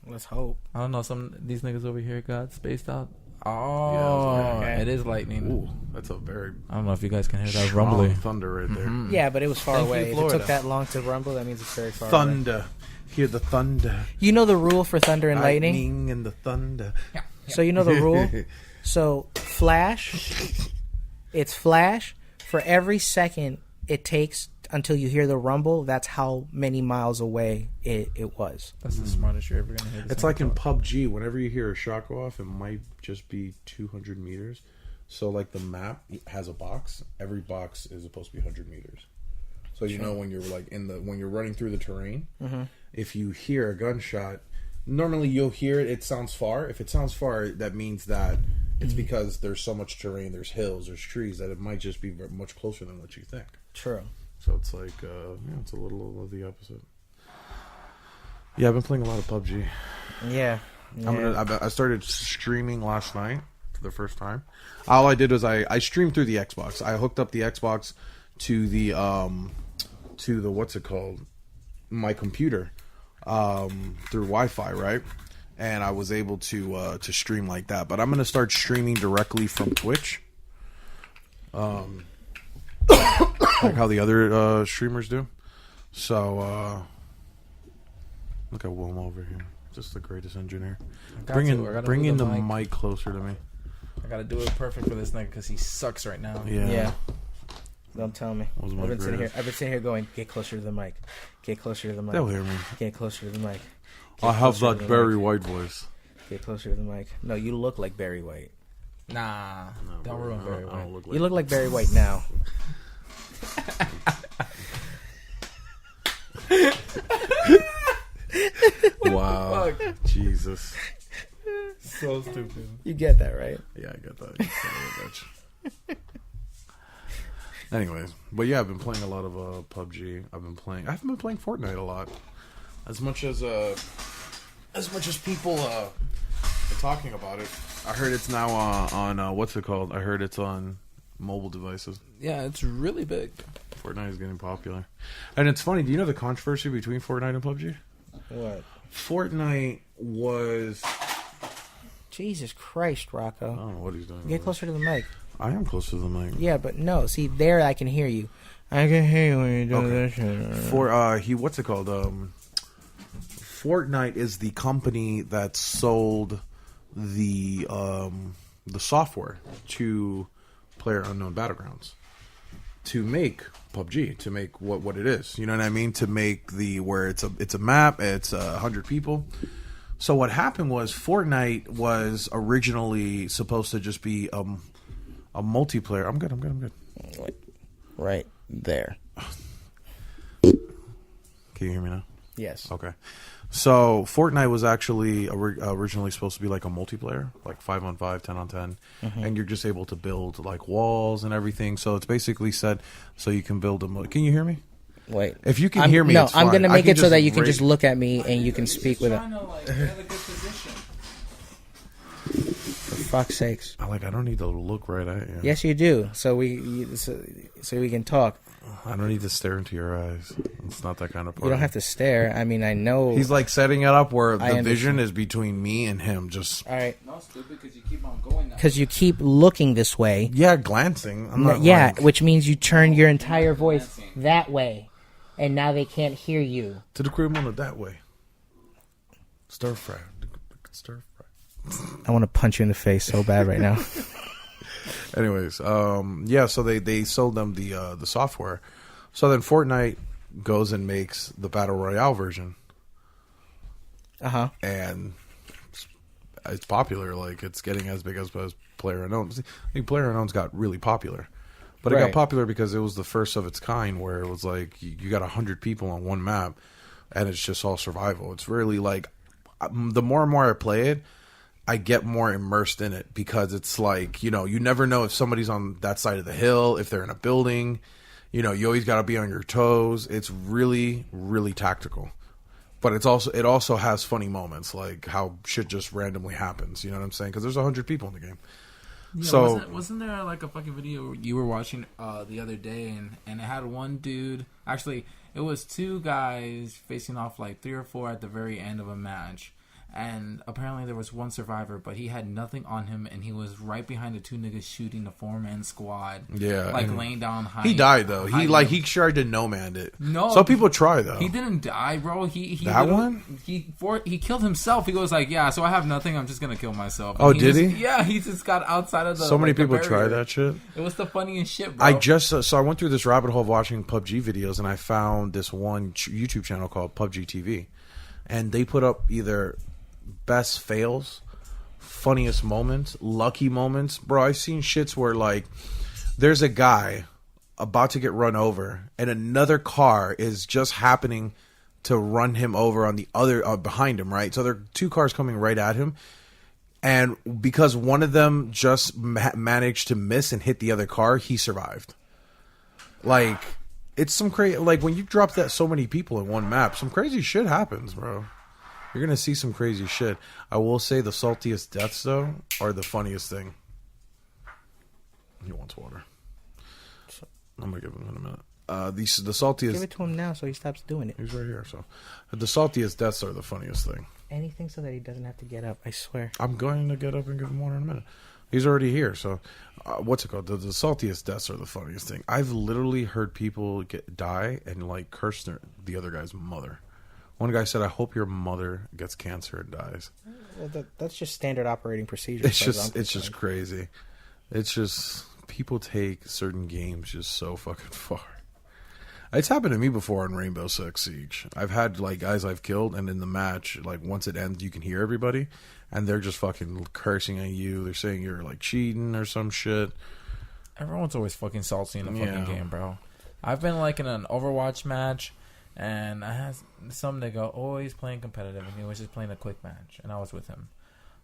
Let's hope. I don't know. These niggas over here got spaced out. Oh, yeah, it is lightning. Ooh, that's a very. I don't know if you guys can hear that strong rumbling thunder right there. Mm-hmm. Yeah, but it was far Thank away. you, If it Florida. took that long to rumble, that means it's very far away. Thunder. Hear the thunder. You know the rule for thunder and lightning? Lightning and the thunder. Yeah. So you know the rule? So flash, it's flash. For every second it takes until you hear the rumble, that's how many miles away it was. That's the smartest you're ever gonna hear. It's like in PUBG. Whenever you hear a shot go off, it might just be 200 meters. So like the map has a box. Every box is supposed to be 100 meters. So you know when you're like when you're running through the terrain, if you hear a gunshot, normally you'll hear it. It sounds far. If it sounds far, that means that it's because there's so much terrain. There's hills. There's trees that it might just be much closer than what you think. True. So it's like, it's a little of the opposite. Yeah, I've been playing a lot of PUBG. Yeah. I started streaming last night for the first time. All I did was I streamed through the Xbox. I hooked up the Xbox to the what's it called? My computer through Wi-Fi, right? And I was able to stream like that. But I'm gonna start streaming directly from Twitch. Like how the other streamers do. So look at Wilmo over here, just the greatest engineer. Bring in the mic closer to me. I gotta do it perfect for this nigga because he sucks right now. Yeah. Don't tell me. I've been sitting here going, get closer to the mic. Get closer to the mic. They'll hear me. Get closer to the mic. I have that Barry White voice. Get closer to the mic. No, you look like Barry White. Nah, don't ruin Barry White. You look like Barry White now. Wow. Jesus. So stupid. You get that, right? Yeah, I get that. You son of a bitch. Anyways, but yeah, I've been playing a lot of PUBG. I haven't been playing Fortnite a lot. As much as people are talking about it. I heard it's now on what's it called? I heard it's on mobile devices. Yeah, it's really big. Fortnite is getting popular. And it's funny, do you know the controversy between Fortnite and PUBG? What? Fortnite was... Jesus Christ, Rocco. I don't know what he's doing. Get closer to the mic. I am close to the mic. Yeah, but no. See, there I can hear you. I can hear you when you're doing that shit. What's it called? Fortnite is the company that sold the software to PlayerUnknown Battlegrounds to make PUBG, to make what it is. You know what I mean? To make where it's a map, it's 100 people. So what happened was Fortnite was originally supposed to just be a multiplayer. I'm good. Right there. Can you hear me now? Yes. Okay. So Fortnite was actually originally supposed to be like a multiplayer, like 5-on-5, 10-on-10, and you're just able to build like walls and everything. So it's basically set so you can build them. Can you hear me? Wait. If you can hear me, no, it's fine. I'm gonna make it so that you can just look at me and you can speak with it. For fuck's sakes! I don't need to look right at you. Yes, you do. So we can talk. I don't need to stare into your eyes. It's not that kind of party. You don't have to stare. I mean, I know. He's like setting it up where the vision is between me and him. Just all right. No, stupid, because you keep on going. Because you keep looking this way. Yeah, glancing. I'm not. Yeah, which means you turn your entire voice that way, and now they can't hear you. To the crib on it that way. Stir fry. Stir fry. I want to punch you in the face so bad right now. Anyways, yeah, so they sold them the software. So then Fortnite goes and makes the Battle Royale version. Uh-huh. And it's popular. Like, it's getting as big as PlayerUnknown's. I think PlayerUnknown's got really popular. But it got popular because it was the first of its kind where it was like you got 100 people on one map and it's just all survival. It's really like, the more and more I play it, I get more immersed in it because it's like, you never know if somebody's on that side of the hill, if they're in a building. You always got to be on your toes. It's really, really tactical. But it also has funny moments, like how shit just randomly happens. You know what I'm saying? Because there's 100 people in the game. Yeah, so wasn't there like a fucking video you were watching the other day, and it had one dude. Actually, it was two guys facing off like 3 or 4 at the very end of a match. And apparently there was one survivor, but he had nothing on him, and he was right behind the 2 niggas shooting the 4-man squad. Yeah, like laying down high. He died though. He tried to no-man it. No, some people try though. He didn't die, bro. He killed himself. He was like, yeah, so I have nothing. I'm just gonna kill myself. And did he? Yeah, he just got outside of the. So many people try that shit. It was the funniest shit, bro. I went through this rabbit hole of watching PUBG videos, and I found this one YouTube channel called PUBG TV, and they put up either best fails, funniest moments, lucky moments. Bro, I've seen shits where like there's a guy about to get run over and another car is just happening to run him over on the other behind him, right? So there are 2 cars coming right at him, and because one of them just managed to miss and hit the other car, he survived. Like, it's some crazy, like when you drop that so many people in one map, some crazy shit happens, bro. You're going to see some crazy shit. I will say the saltiest deaths, though, are the funniest thing. He wants water. So, I'm going to give him in a minute. The saltiest... Give it to him now so he stops doing it. He's right here. So, the saltiest deaths are the funniest thing. Anything so that he doesn't have to get up, I swear. I'm going to get up and give him water in a minute. He's already here. So, what's it called? The saltiest deaths are the funniest thing. I've literally heard people die and, like, curse the other guy's mother. One guy said, "I hope your mother gets cancer and dies." Well, that's just standard operating procedure. It's just crazy. It's just people take certain games just so fucking far. It's happened to me before on Rainbow Six Siege. I've had like guys I've killed, and in the match, like once it ends, you can hear everybody, and they're just fucking cursing at you. They're saying you're like cheating or some shit. Everyone's always fucking salty in the fucking game, bro. I've been like in an Overwatch match. And I had some nigga always playing competitive, and he was just playing a quick match, and I was with him.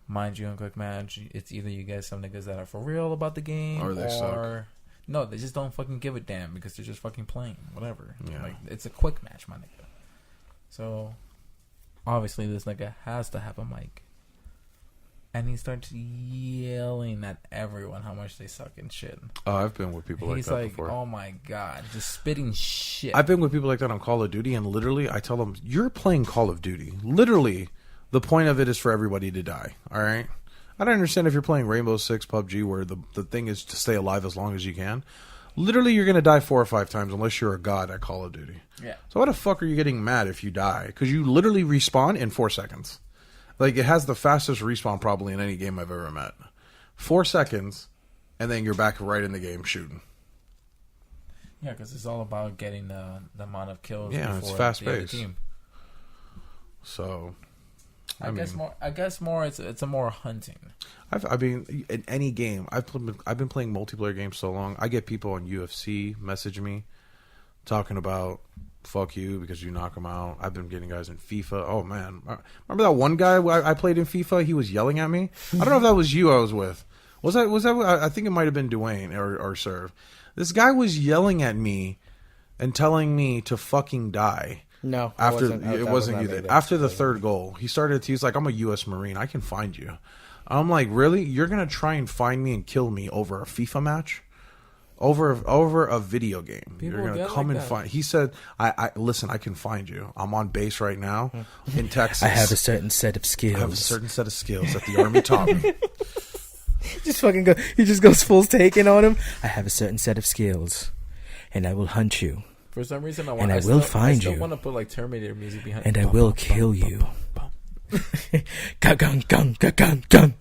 Mind you, in quick match, it's either you get some niggas that are for real about the game, or they suck. No, they just don't fucking give a damn because they're just fucking playing, whatever. Yeah. Like, it's a quick match, my nigga. So, obviously, this nigga has to have a mic. And he starts yelling at everyone how much they suck and shit. Oh, I've been with people like that before. He's like, oh my god, just spitting shit. I've been with people like that on Call of Duty, and literally, I tell them, you're playing Call of Duty. Literally, the point of it is for everybody to die, all right? I don't understand if you're playing Rainbow Six PUBG, where the thing is to stay alive as long as you can. Literally, you're going to die 4 or 5 times unless you're a god at Call of Duty. Yeah. So why the fuck are you getting mad if you die? Because you literally respawn in 4 seconds. Like, it has the fastest respawn probably in any game I've ever met. 4 seconds, and then you're back right in the game shooting. Yeah, because it's all about getting the amount of kills. Yeah, it's fast paced. So, I guess more. It's a more hunting. I mean, in any game, I've been playing multiplayer games so long. I get people on UFC message me talking about, fuck you because you knock them out. I've been getting guys in FIFA. Oh man, remember that one guy I played in FIFA? He was yelling at me. I don't know if that was you I was with. Was that? I think it might have been Dwayne or Serve. This guy was yelling at me and telling me to fucking die. No, it wasn't you. After the 3rd goal, he's like, I'm a U.S. Marine. I can find you. I'm like, really? You're gonna try and find me and kill me over a FIFA match? Over a video game. People You're gonna come and find. He said, "I listen. I can find you. I'm on base right now in Texas. I have a certain set of skills. I have a certain set of skills that the Army taught me." Just fucking go. He just goes full taking on him. I have a certain set of skills, and I will hunt you. For some reason, I will find you. I still want to put like Terminator music behind. And I will kill you. Gun, gun, gun, gun, gun.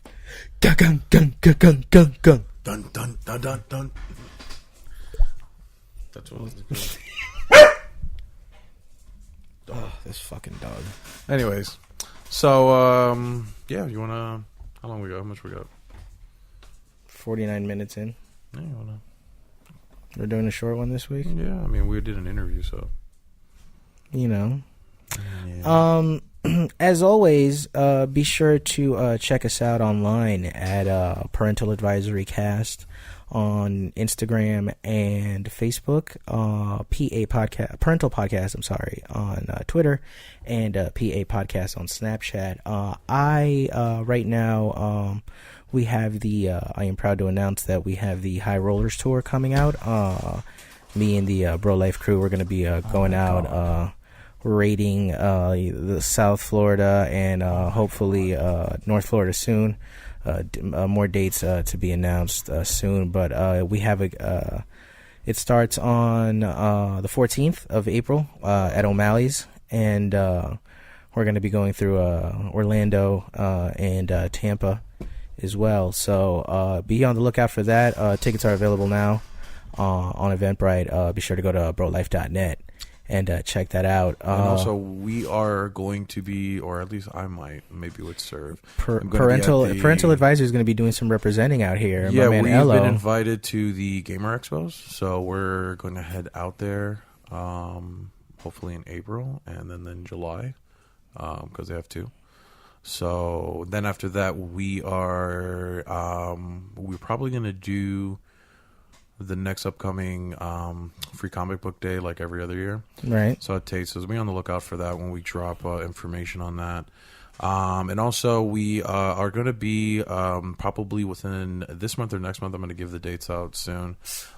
Gun, gun, gun, gun, gun, gun. Dun, dun, dun, dun, dun. That's what it was. Oh, this fucking dog. Anyways, so, yeah, you want to... How long we got? How much we got? 49 minutes in. Yeah, you want to... We're doing a short one this week? Yeah, I mean, we did an interview, so... You know. Yeah. As always, be sure to check us out online at Parental Advisory Cast on Instagram and Facebook, Parental Podcast, I'm sorry, on Twitter, and PA Podcast on Snapchat. Right now, we have I am proud to announce that we have the High Rollers Tour coming out. Me and the Bro Life crew, we're going to be going out, raiding the South Florida and hopefully North Florida soon. More dates to be announced soon, but we have it starts on the 14th of April at O'Malley's, and we're going to be going through Orlando and Tampa as well. So be on the lookout for that. Tickets are available now on Eventbrite. Be sure to go to brolife.net and check that out. And also, we are going to be, or at least I might, maybe would serve. Parental Advisor is going to be doing some representing out here. Yeah, we've been invited to the Gamer Expos, so we're going to head out there, hopefully in April, and then in July, because they have two. So then after that, we're probably going to do the next upcoming free comic book day like every other year. Right. So it takes us. Be on the lookout for that when we drop information on that. And also we are going to be probably within this month or next month. I'm going to give the dates out soon.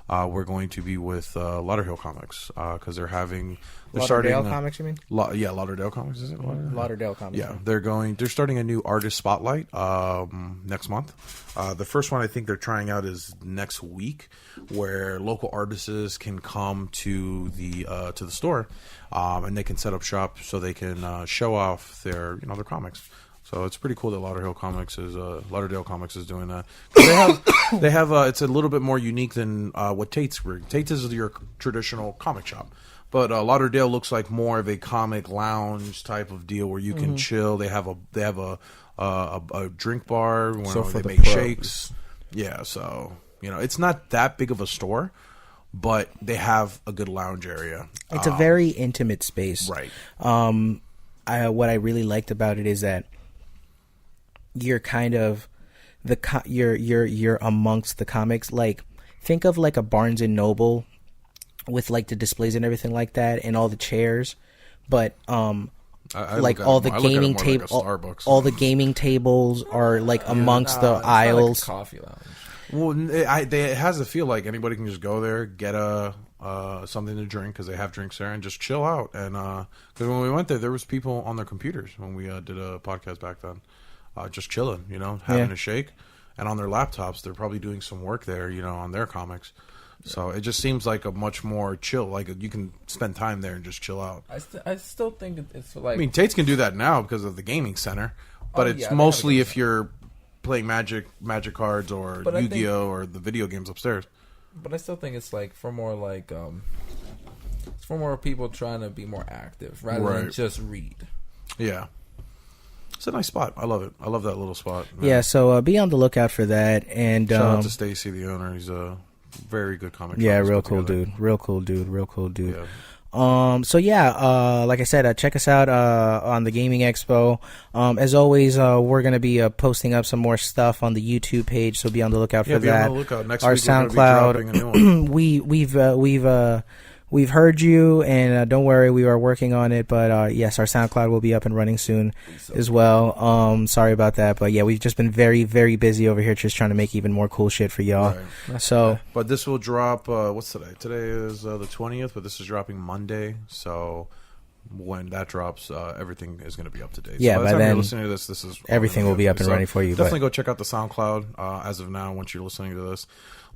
We're going to be with Lauderdale Comics because they're Lauderdale Comics, you mean? Lauderdale Comics, is it? Lauderdale Comics. Yeah, they're starting a new artist spotlight next month. The first one I think they're trying out is next week, where local artists can come to the store, and they can set up shop so they can show off their comics. So it's pretty cool that Lauderdale Comics is doing that. They have it's a little bit more unique than what Tate's. Tate's is your traditional comic shop, but Lauderdale looks like more of a comic lounge type of deal where you can chill. They have a drink bar where they make shakes. Yeah, so it's not that big of a store, but they have a good lounge area. It's a very intimate space, right? What I really liked about it is that you're kind of you're amongst the comics. Like, think of like a Barnes and Noble with like the displays and everything like that, and all the chairs, but like all the gaming all the gaming tables are like amongst the aisles. Like a coffee lounge. Well, it has to feel like anybody can just go there, get something to drink because they have drinks there, and just chill out. And because when we went there was people on their computers when we did a podcast back then, just chilling, having a shake, and on their laptops they're probably doing some work there, on their comics. So it just seems like a much more chill, like you can spend time there and just chill out. I still think it's like... I mean, Tate's can do that now because of the gaming center, but it's mostly if you're playing Magic cards or Yu-Gi-Oh or the video games upstairs. But I still think it's like for more like it's for more people trying to be more active rather than just read. Yeah. It's a nice spot. I love it. I love that little spot. Yeah, so be on the lookout for that. And shout out to Stacy, the owner. He's a very good comic. Yeah, real cool dude. Yeah. Like I said, check us out on the Gaming Expo. As always, we're gonna be posting up some more stuff on the YouTube page, so be on the lookout for that. Be on the lookout. Next our week SoundCloud. We're gonna be dropping a new one. We've heard you, and don't worry, we are working on it. But yes, our SoundCloud will be up and running soon as well. Sorry about that, but yeah, we've just been very, very busy over here, just trying to make even more cool shit for y'all. Right. So, but this will drop. What's today? Today is the 20th, but this is dropping Monday. So when that drops, everything is going to be up to date. Yeah, so by the time you're listening to this is everything will be up and running for you. Definitely go check out the SoundCloud as of now. Once you're listening to this,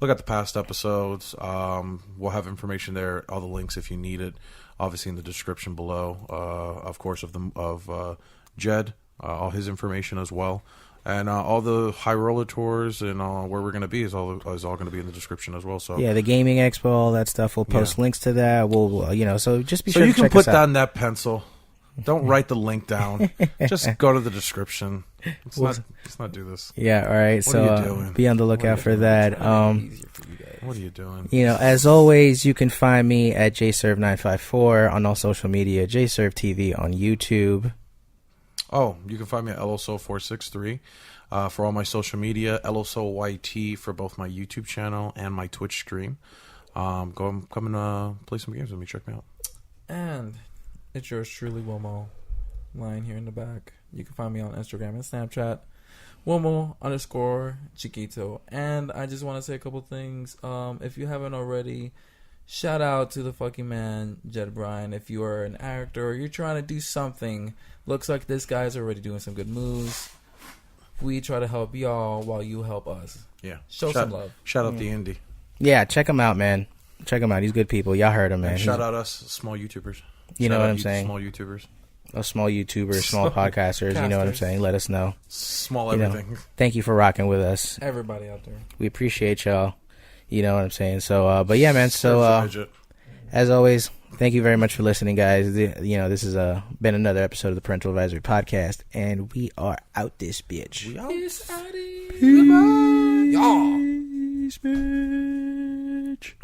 look at the past episodes. We'll have information there, all the links if you need it. Obviously in the description below. Of course, of Jed all his information as well. And all the high roller tours and where we're going to be is all going to be in the description as well. So yeah, the gaming expo, all that stuff. We'll post links to that. We'll so just be sure. So you to can check put us out. down that pencil. Don't write the link down. Just go to the description. Let's not do this. Yeah, all right. What are you doing? Be on the lookout for that. What are you doing? As always, you can find me at jserve954 on all social media, jservetv on YouTube. Oh, you can find me at LOSO463 for all my social media, LOSOYT for both my YouTube channel and my Twitch stream. Come and play some games with me. Check me out. And it's yours truly, Wilmo, lying here in the back. You can find me on Instagram and Snapchat, Wilmo_Chiquito. And I just want to say a couple things. If you haven't already, shout out to the fucking man, Jed Bryan. If you are an actor or you're trying to do something, looks like this guy's already doing some good moves. We try to help y'all while you help us. Yeah. Show some love. Shout out the indie. Yeah, check him out, man. Check him out. He's good people. Y'all heard him, man. And shout out us small YouTubers. You know what I'm saying? Small YouTubers. Small YouTubers, small podcasters. You know what I'm saying? Let us know. Small everything. Thank you for rocking with us. Everybody out there. We appreciate y'all. You know what I'm saying? So, but yeah, man. So, as always, thank you very much for listening, guys. This has been another episode of the Parental Advisory Podcast, and we are out this bitch. We out. Peace. Goodbye. Peace, bitch.